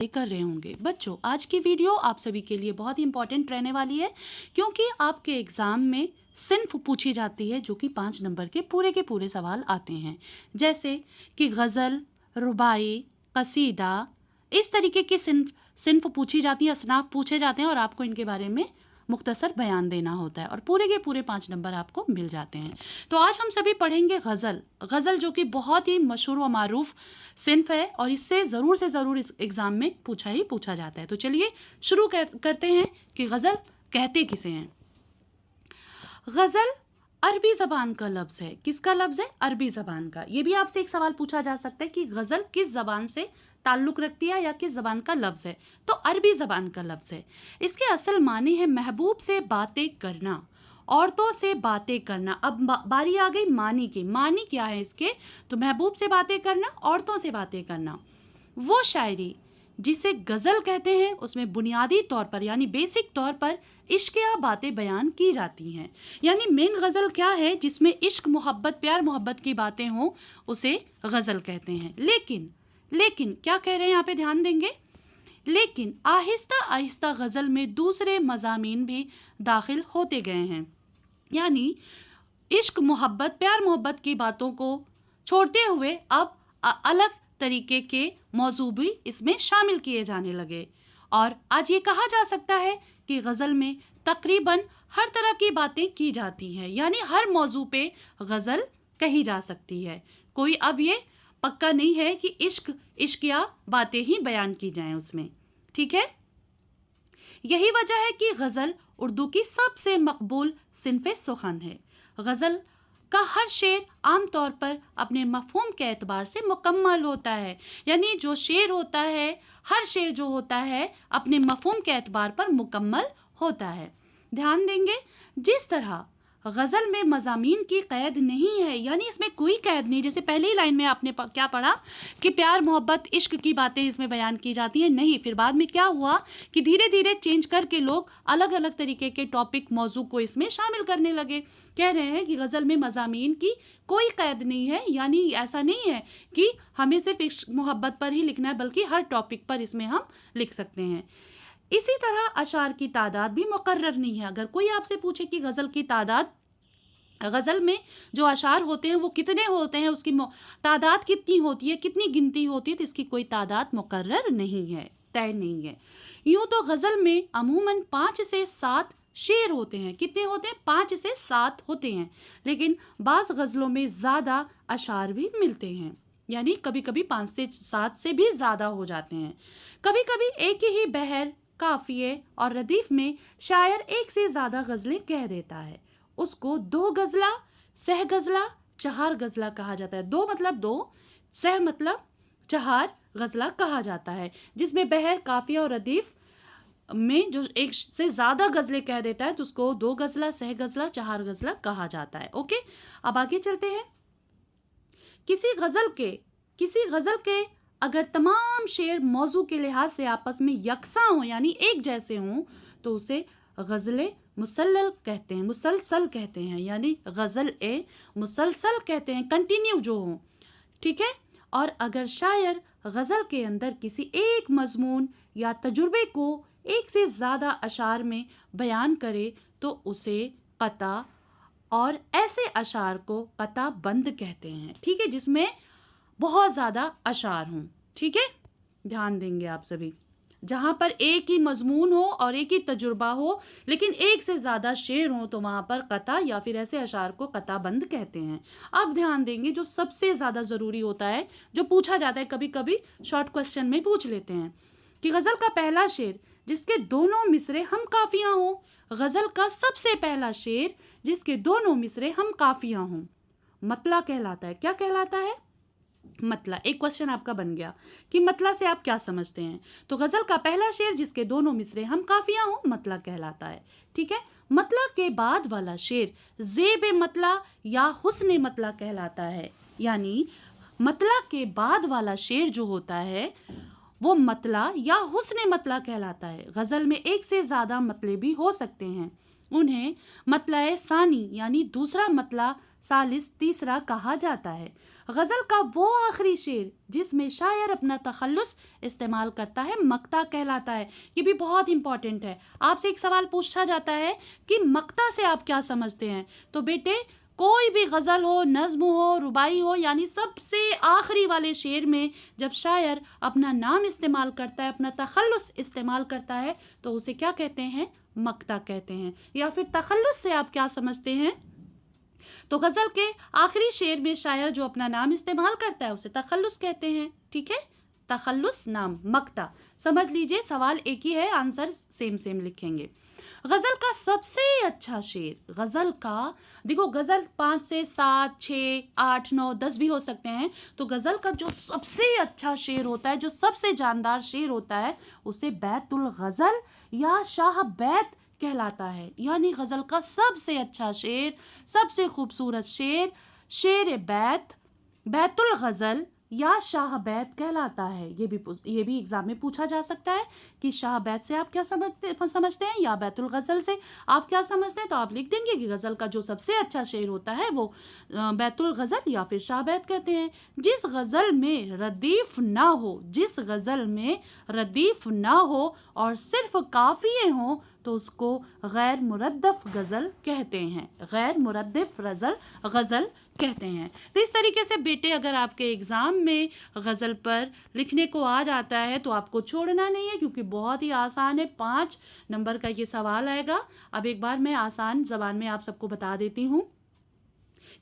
कर रहे होंगे। बच्चों, आज की वीडियो आप सभी के लिए बहुत ही इंपॉर्टेंट रहने वाली है, क्योंकि आपके एग्जाम में सिर्फ पूछी जाती है जो कि 5 नंबर के पूरे सवाल आते हैं, जैसे कि गज़ल, रुबाई, कसीदा, इस तरीके की सिन्फ पूछी जाती है, असनाफ पूछे जाते हैं और आपको इनके बारे में मुख्तसर बयान देना होता है और पूरे के पूरे 5 नंबर आपको मिल जाते हैं। तो आज हम सभी पढ़ेंगे गज़ल जो कि बहुत ही मशहूर व मारूफ सिन्फ है और इससे ज़रूर से ज़रूर इस एग्ज़ाम में पूछा जाता है। तो चलिए शुरू करते हैं कि गज़ल कहते किसे हैं। गज़ल अरबी ज़बान का लफ्ज़ है। किसका लफ्ज़ है? अरबी ज़बान का। ये भी आपसे एक सवाल पूछा जा सकता है कि गज़ल किस ज़बान से ताल्लुक़ रखती है या किस ज़बान का लफ्ज़ है, तो अरबी ज़बान का लफ्ज़ है। इसके असल मानी है महबूब से बातें करना, औरतों से बातें करना। अब बारी आ गई मानी की। मानी क्या है इसके? तो महबूब से बातें करना, औरतों से बातें करना। वो शायरी जिसे गज़ल कहते हैं उसमें बुनियादी तौर पर यानी बेसिक तौर पर इश्किया बातें बयान की जाती हैं। यानी मेन गज़ल क्या है? जिसमें इश्क, मोहब्बत, प्यार मोहब्बत की बातें हों, उसे गज़ल कहते हैं। लेकिन क्या कह रहे हैं यहाँ पे, ध्यान देंगे। लेकिन आहिस्ता आहिस्ता गज़ल में दूसरे मज़ामीन भी दाखिल होते गए हैं। यानी इश्क, मोहब्बत, प्यार मोहब्बत की बातों को छोड़ते हुए अब अलग तरीके के मौजू भी इसमें शामिल किए जाने लगे और आज ये कहा जा सकता है कि गज़ल में तकरीबन हर तरह की बातें की जाती हैं। यानी हर मौजू पे गज़ल कही जा सकती है। कोई अब ये पक्का नहीं है कि इश्किया बातें ही बयान की जाएं उसमें। ठीक है, यही वजह है कि गज़ल उर्दू की सबसे मकबूल सिन्फ़े सुख़न है। गज़ल का हर शेर आम तौर पर अपने मफ़हूम के एतबार से मुकम्मल होता है। यानी जो शेर होता है, हर शेर जो होता है अपने मफ़हूम के एतबार पर मुकम्मल होता है। ध्यान देंगे, जिस तरह गज़ल में मज़ामीन की क़ैद नहीं है, यानी इसमें कोई क़ैद नहीं। जैसे पहली ही लाइन में आपने क्या पढ़ा कि प्यार मोहब्बत इश्क की बातें इसमें बयान की जाती हैं, नहीं। फिर बाद में क्या हुआ कि धीरे धीरे चेंज करके लोग अलग अलग तरीके के टॉपिक, मौजू को इसमें शामिल करने लगे। कह रहे हैं कि गज़ल में मज़ामीन की कोई क़ैद नहीं है, यानी ऐसा नहीं है कि हमें सिर्फ इश्क मोहब्बत पर ही लिखना है, बल्कि हर टॉपिक पर इसमें हम लिख सकते हैं। इसी तरह अशार की तादाद भी मुकर्रर नहीं है। अगर कोई आपसे पूछे कि गज़ल की तादाद, गज़ल में जो अशार होते हैं वो कितने होते हैं, उसकी तादाद कितनी होती है, कितनी गिनती होती है, तो इसकी कोई तादाद मुकर्रर नहीं है, तय नहीं है। यूँ तो गज़ल में अमूमन 5 से 7 शेर होते हैं। कितने होते हैं? 5 से 7 होते हैं। लेकिन बाज़ गज़लों में ज़्यादा अशार भी मिलते हैं, यानी कभी कभी 5 से 7 से भी ज़्यादा हो जाते हैं। कभी कभी एक ही बहर, काफ़िए और रदीफ़ में शायर एक से ज़्यादा गज़लें कह देता है। उसको 2 गज़ला, सह गज़ला, चहार गज़ला कहा जाता है। 2 मतलब 2, सह मतलब चहार गज़ला कहा जाता है, जिसमें बहर, काफ़िया और रदीफ़ में जो एक से ज़्यादा गज़लें कह देता है तो उसको 2 गज़ला, सह गज़ला, चहार गज़ला कहा जाता है। ओके, अब आगे चलते हैं। किसी गज़ल के अगर तमाम शेर मौजू के लिहाज से आपस में यकसा हों, यानी एक जैसे हों, तो उसे गज़ल मुसल्सल कहते हैं। यानी गज़ल ए मुसलसल कहते हैं, कंटिन्यू जो हो। ठीक है, और अगर शायर गज़ल के अंदर किसी एक मज़मून या तजुर्बे को एक से ज़्यादा अशार में बयान करे तो उसे क़ता, और ऐसे अशार को क़ता बंद कहते हैं। ठीक है, जिसमें बहुत ज़्यादा अशार हों। ठीक है, ध्यान देंगे आप सभी। जहाँ पर एक ही मजमून हो और एक ही तजुर्बा हो, लेकिन एक से ज़्यादा शेर हो, तो वहाँ पर क़ता या फिर ऐसे अशार को क़ता बंद कहते हैं। अब ध्यान देंगे, जो सबसे ज़्यादा ज़रूरी होता है, जो पूछा जाता है, कभी कभी शॉर्ट क्वेश्चन में पूछ लेते हैं कि गज़ल का पहला शेर जिसके दोनों मिसरे हम काफ़ियाँ हों। गज़ल का सबसे पहला शेर जिसके दोनों मिसरे हम काफ़ियाँ हों, मतला कहलाता है। क्या कहलाता है? मतला। एक क्वेश्चन आपका बन गया कि मतला से आप क्या समझते हैं। तो गज़ल का पहला शेर जिसके दोनों मिसरे हम काफ़ियाँ हों, मतला कहलाता है। ठीक है, मतला के बाद वाला शेर ज़ेब मतला या हुस्न मतला कहलाता है। यानी मतला के बाद वाला शेर जो होता है वो मतला या हुस्न मतला कहलाता है। गज़ल में एक से ज़्यादा मतले भी हो सकते हैं, उन्हें मतला सानी यानी दूसरा मतला, सालिस तीसरा कहा जाता है। गज़ल का वो आखिरी शेर जिसमें शायर अपना तखल्लुस इस्तेमाल करता है मक्ता कहलाता है। ये भी बहुत इंपॉर्टेंट है। आपसे एक सवाल पूछा जाता है कि मक्ता से आप क्या समझते हैं? तो बेटे, कोई भी गज़ल हो, नज़्म हो, रुबाई हो, यानी सबसे आखिरी वाले शेर में जब शायर अपना नाम इस्तेमाल करता है, अपना तखल्लुस इस्तेमाल करता है, तो उसे क्या कहते हैं? मक्ता कहते हैं। या फिर तखल्लुस से आप क्या समझते हैं? तो गज़ल के आखिरी शेर में शायर जो अपना नाम इस्तेमाल करता है उसे तखल्लुस कहते हैं। ठीक है, तखल्लुस नाम, मक्ता। समझ लीजिए, सवाल एक ही है, आंसर सेम सेम लिखेंगे। गज़ल का सबसे अच्छा शेर, गज़ल का, देखो गज़ल 5 से 7, 6, 8, 9, 10 भी हो सकते हैं। तो गज़ल का जो सबसे अच्छा शेर होता है, जो सबसे जानदार शेर होता है, उसे बैतुल गज़ल या शाह बैत कहलाता है। यानी गज़ल का सबसे अच्छा शेर, सबसे खूबसूरत शेर, शेर बैत, बैतुल गज़ल या शाह बैत कहलाता है। ये भी एग्जाम में पूछा जा सकता है कि शाह बैत से आप क्या समझते हैं या बैतुल गज़ल से आप क्या समझते हैं। तो आप लिख देंगे कि गज़ल का जो सबसे अच्छा शेर होता है वो बैतुल गज़ल या फिर शाह बैत कहते हैं। जिस गज़ल में रदीफ ना हो, जिस गज़ल में रदीफ ना हो और सिर्फ काफ़िए हों, तो उसको गैर मुरद्दफ गज़ल कहते हैं। गैर मुरद्दफ गज़ल कहते हैं। तो इस तरीके से बेटे, अगर आपके एग्ज़ाम में गज़ल पर लिखने को आ जाता है तो आपको छोड़ना नहीं है, क्योंकि बहुत ही आसान है। 5 नंबर का ये सवाल आएगा। अब एक बार मैं आसान ज़बान में आप सबको बता देती हूँ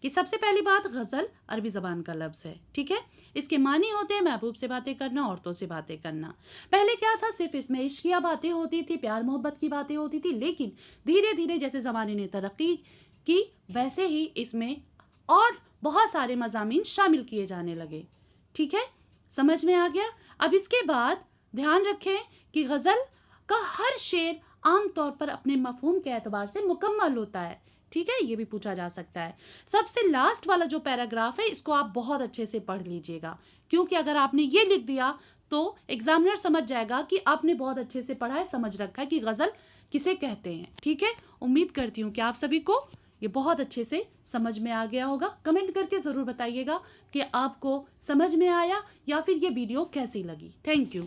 कि सबसे पहली बात, गज़ल अरबी ज़बान का लफ्ज़ है। ठीक है, इसके मानी होते हैं महबूब से बातें करना, औरतों से बातें करना। पहले क्या था, सिर्फ इसमें इश्किया बातें होती थी, प्यार मोहब्बत की बातें होती थी, लेकिन धीरे धीरे जैसे ज़माने ने तरक्की की, वैसे ही इसमें और बहुत सारे मज़ामीन शामिल किए जाने लगे। ठीक है, समझ में आ गया। अब इसके बाद ध्यान रखें कि गज़ल का हर शेर आम तौर पर अपने मफहूम के एतबार से मुकम्मल होता है। ठीक है, ये भी पूछा जा सकता है। सबसे लास्ट वाला जो पैराग्राफ है, इसको आप बहुत अच्छे से पढ़ लीजिएगा, क्योंकि अगर आपने ये लिख दिया तो एग्जामिनर समझ जाएगा कि आपने बहुत अच्छे से पढ़ा है, समझ रखा है कि गज़ल किसे कहते हैं। ठीक है, उम्मीद करती हूँ कि आप सभी को ये बहुत अच्छे से समझ में आ गया होगा। कमेंट करके ज़रूर बताइएगा कि आपको समझ में आया या फिर ये वीडियो कैसी लगी। Thank you.